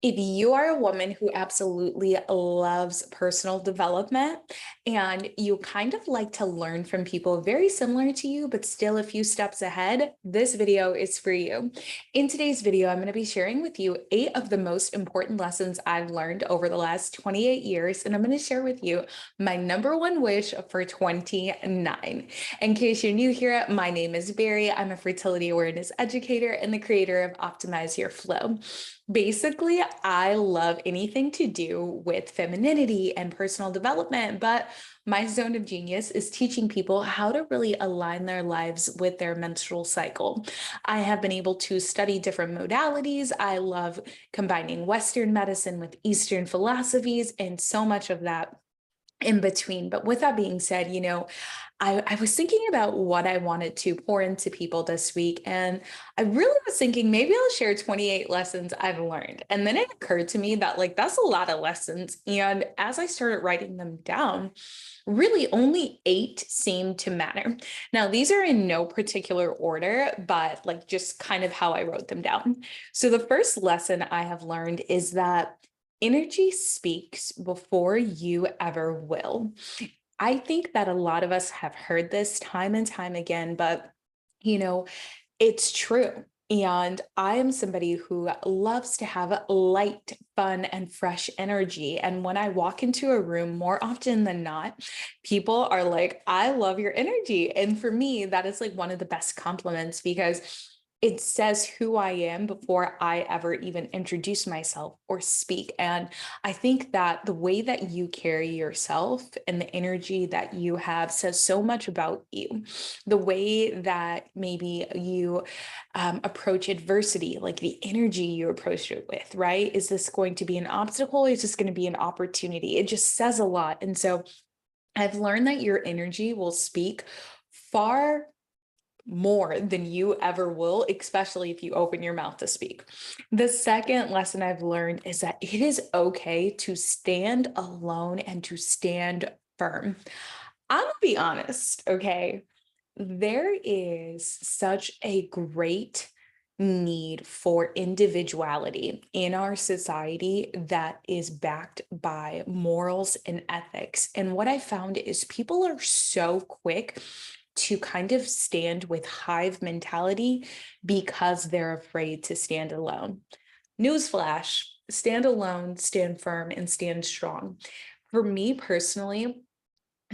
If you are a woman who absolutely loves personal development and you kind of like to learn from people very similar to you, but still a few steps ahead, this video is for you. In today's video, I'm going to be sharing with you 8 of the most important lessons I've learned over the last 28 years, and I'm going to share with you my number one wish for 29. In case you're new here, my name is Berri. I'm a fertility awareness educator and the creator of Optimize Your Flow. Basically, I love anything to do with femininity and personal development, but my zone of genius is teaching people how to really align their lives with their menstrual cycle. I have been able to study different modalities. I love combining Western medicine with Eastern philosophies and so much of that in between. But with that being said, I was thinking about what I wanted to pour into people this week. And I really was thinking maybe I'll share 28 lessons I've learned. And then it occurred to me that, like, that's a lot of lessons. And as I started writing them down, really only 8 seemed to matter. Now, these are in no particular order, but like just kind of how I wrote them down. So the first lesson I have learned is that energy speaks before you ever will. I think that a lot of us have heard this time and time again, but you know, it's true. And I am somebody who loves to have light, fun, and fresh energy. And when I walk into a room, more often than not, people are like, I love your energy. And for me, that is like one of the best compliments because it says who I am before I ever even introduce myself or speak. And I think that the way that you carry yourself and the energy that you have says so much about you. The way that maybe you approach adversity, like the energy you approach it with, right? Is this going to be an obstacle? Or is this going to be an opportunity? It just says a lot. And so I've learned that your energy will speak far more than you ever will, especially if you open your mouth to speak. The second lesson I've learned is that it is okay to stand alone and to stand firm. I'm gonna be honest, okay? There is such a great need for individuality in our society that is backed by morals and ethics. And what I found is people are so quick to kind of stand with hive mentality because they're afraid to stand alone. Newsflash: stand alone, stand firm, and stand strong. For me personally,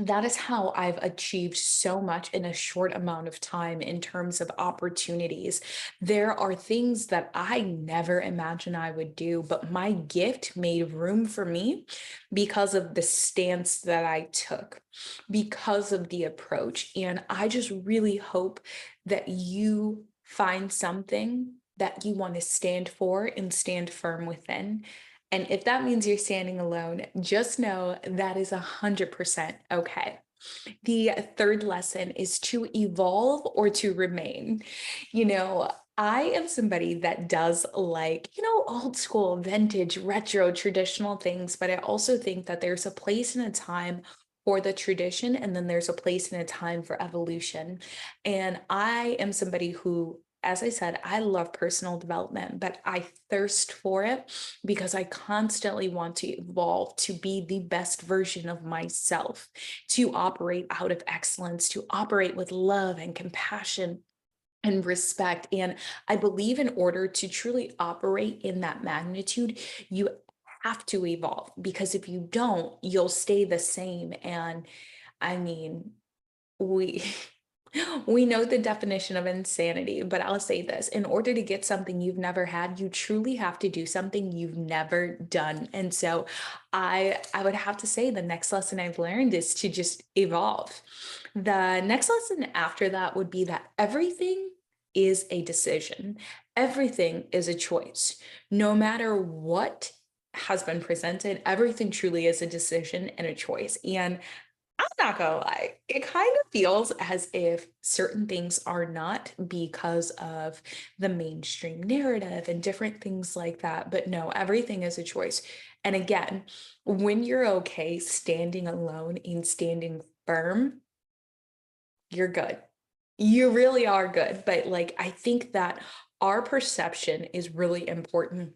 that is how I've achieved so much in a short amount of time in terms of opportunities. There are things that I never imagined I would do, but my gift made room for me because of the stance that I took, because of the approach. And I just really hope that you find something that you want to stand for and stand firm within. And if that means you're standing alone, just know that is 100% okay. The third lesson is to evolve or to remain. You know, I am somebody that does like, old school, vintage, retro, traditional things, but I also think that there's a place and a time for the tradition, and then there's a place and a time for evolution. And I am somebody who, as I said, I love personal development, but I thirst for it because I constantly want to evolve to be the best version of myself, to operate out of excellence, to operate with love and compassion and respect. And I believe in order to truly operate in that magnitude, you have to evolve, because if you don't, you'll stay the same. And I mean, we we know the definition of insanity, but I'll say this: in order to get something you've never had, you truly have to do something you've never done. And so I would have to say the next lesson I've learned is to just evolve. The next lesson after that would be that everything is a decision. Everything is a choice. No matter what has been presented, everything truly is a decision and a choice. And I'm not gonna lie, it kind of feels as if certain things are not because of the mainstream narrative and different things like that. But no, everything is a choice. And again, when you're okay standing alone and standing firm, you're good. You really are good. But like, I think that our perception is really important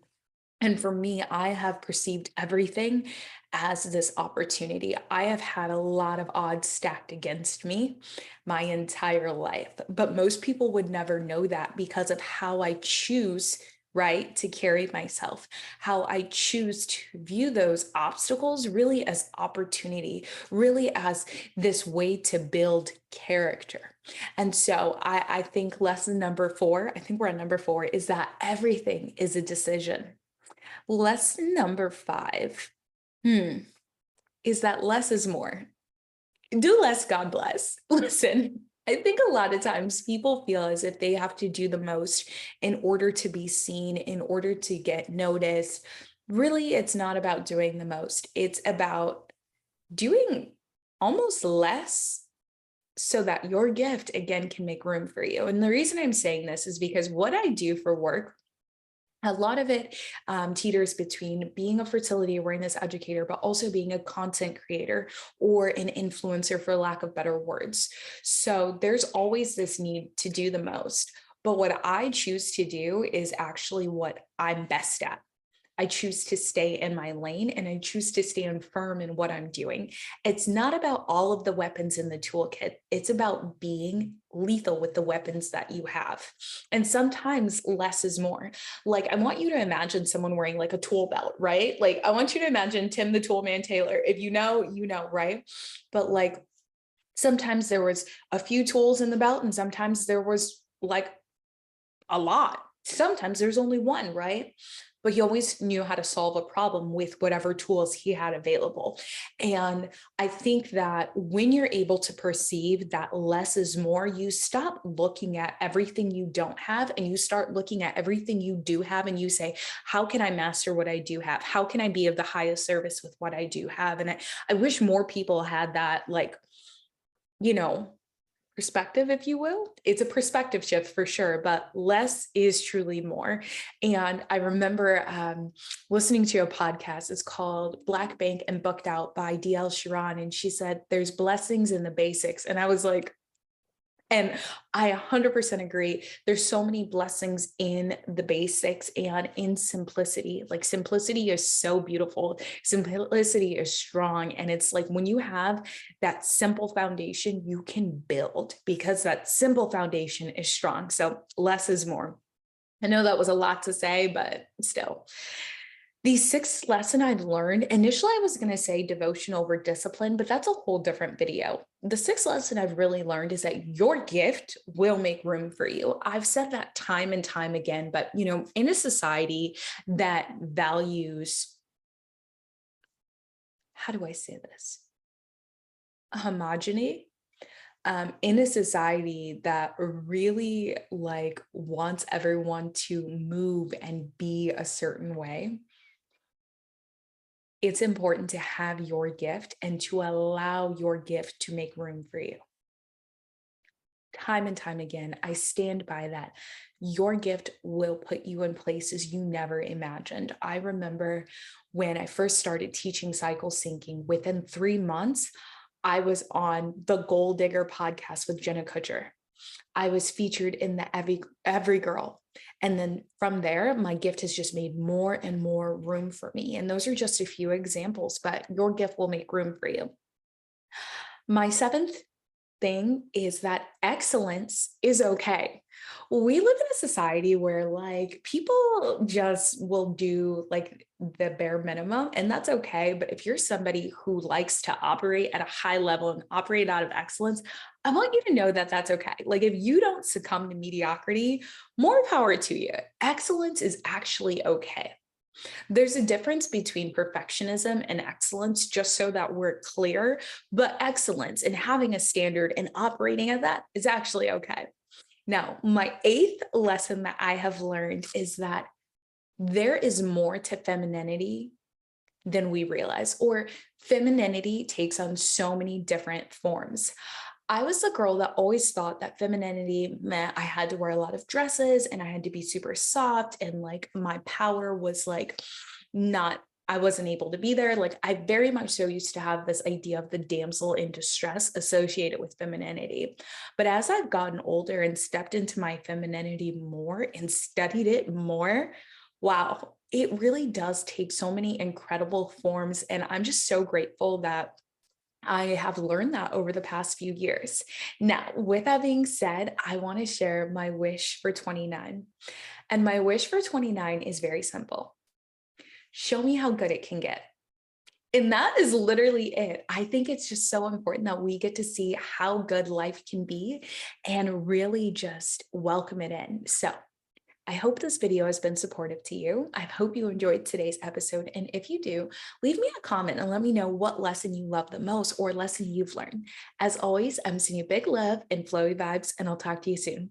And for me, I have perceived everything as this opportunity. I have had a lot of odds stacked against me my entire life, but most people would never know that because of how I choose, right, to carry myself, how I choose to view those obstacles really as opportunity, really as this way to build character. And so I think lesson number four, I think we're on number four, is that everything is a decision. Lesson number five, is that less is more. Do less, God bless. Listen, I think a lot of times people feel as if they have to do the most in order to be seen, in order to get noticed. Really, it's not about doing the most. It's about doing almost less so that your gift again can make room for you. And the reason I'm saying this is because what I do for work, a lot of it teeters between being a fertility awareness educator, but also being a content creator or an influencer, for lack of better words. So there's always this need to do the most. But what I choose to do is actually what I'm best at. I choose to stay in my lane and I choose to stand firm in what I'm doing. It's not about all of the weapons in the toolkit. It's about being lethal with the weapons that you have. And sometimes less is more. Like, I want you to imagine someone wearing like a tool belt, right? Like, I want you to imagine Tim the Toolman Taylor. If you know, you know, right? But like, sometimes there was a few tools in the belt and sometimes there was like a lot. Sometimes there's only one, right? But he always knew how to solve a problem with whatever tools he had available. And I think that when you're able to perceive that less is more, you stop looking at everything you don't have and you start looking at everything you do have and you say, how can I master what I do have? How can I be of the highest service with what I do have? And I wish more people had that, like, you know, perspective, if you will. It's a perspective shift for sure, but less is truly more. And I remember listening to a podcast. It's called Black Bank and Booked Out by DL Sharon. And she said, there's blessings in the basics. And I was like, and I 100% agree. There's so many blessings in the basics and in simplicity. Like, simplicity is so beautiful. Simplicity is strong. And it's like when you have that simple foundation, you can build because that simple foundation is strong. So less is more. I know that was a lot to say, but still. The sixth lesson I've learned, initially I was going to say devotion over discipline, but that's a whole different video. The sixth lesson I've really learned is that your gift will make room for you. I've said that time and time again, but in a society that values, how do I say this? Homogeny. In a society that really wants everyone to move and be a certain way, it's important to have your gift and to allow your gift to make room for you. Time and time again, I stand by that. Your gift will put you in places you never imagined. I remember when I first started teaching cycle syncing, within 3 months, I was on the Goal Digger podcast with Jenna Kutcher. I was featured in the Every Girl. And then from there, my gift has just made more and more room for me. And those are just a few examples, but your gift will make room for you. My seventh thing is that excellence is okay. We live in a society where people just will do the bare minimum, and that's okay. But if you're somebody who likes to operate at a high level and operate out of excellence, I want you to know that that's okay. Like, if you don't succumb to mediocrity, more power to you. Excellence is actually okay. There's a difference between perfectionism and excellence, just so that we're clear, but excellence and having a standard and operating at that is actually okay. Now, my eighth lesson that I have learned is that there is more to femininity than we realize, or femininity takes on so many different forms. I was the girl that always thought that femininity meant I had to wear a lot of dresses and I had to be super soft, and my power was not, I wasn't able to be there. I very much so used to have this idea of the damsel in distress associated with femininity. But as I've gotten older and stepped into my femininity more and studied it more, Wow, it really does take so many incredible forms. And I'm just so grateful that I have learned that over the past few years. Now, with that being said, I want to share my wish for 29. And my wish for 29 is very simple: show me how good it can get. And that is literally it. I think it's just so important that we get to see how good life can be and really just welcome it in. So, I hope this video has been supportive to you. I hope you enjoyed today's episode. And if you do, leave me a comment and let me know what lesson you love the most or lesson you've learned. As always, I'm sending you big love and flowy vibes, and I'll talk to you soon.